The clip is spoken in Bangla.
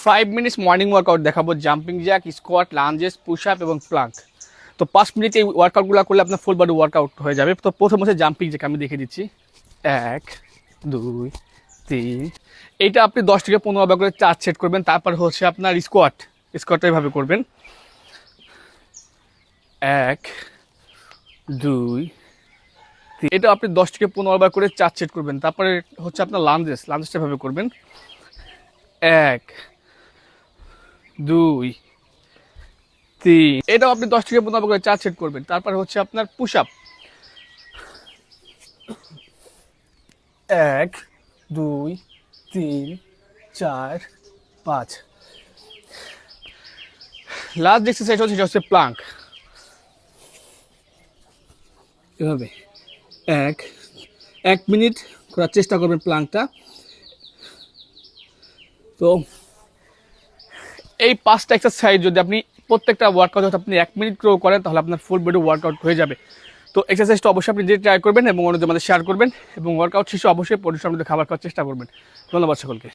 5 মিনিটস মর্নিং ওয়ার্কআউট দেখাবো, jumping Jack, squat, lunges, push up এবং প্লাঙ্ক। তো 5 মিনিট এই ওয়ার্কআউটগুলো করলে আপনার ফুল বডি ওয়ার্কআউট হয়ে যাবে। তো প্রথম হচ্ছে জাম্পিং জ্যাক, আমি দেখিয়ে দিচ্ছি। 1 2 3, এইটা আপনি 10 থেকে 15 বার করে 4 সেট করবেন। তারপর হচ্ছে আপনার স্কোয়াটটা এইভাবে করবেন। 1 2 3, এটা আপনি 10 থেকে 15 বার করে 4 সেট করবেন। তারপরে হচ্ছে আপনার লাঞ্জেসটা এভাবে করবেন। 1 2 3, এটাও আপনি 10 থেকে 15 বার করে 4 সেট করবেন। তারপর হচ্ছে আপনার পুশ আপ। 1 2 3 4 5। লাস্ট এক্সারসাইজ হচ্ছে সেটা হচ্ছে প্লাঙ্ক। এভাবে 1 মিনিট করার চেষ্টা করবেন প্লাঙ্কটা। তো এই 5টা এক্সারসাইজ যদি আপনি প্রত্যেকটা ওয়ার্কআউট আপনি 1 মিনিট করে করেন, তাহলে আপনার ফুল বডি ওয়ার্কআউট হয়ে যাবে। তো এক্সারসাইজটা অবশ্যই আপনি যে ট্রাই করবেন এবং অন্যদের মধ্যে শেয়ার করবেন, এবং ওয়ার্কআউট শেষে অবশ্যই পরিশ্রম খাবার খাওয়ার চেষ্টা করবেন। ধন্যবাদ সকলকে।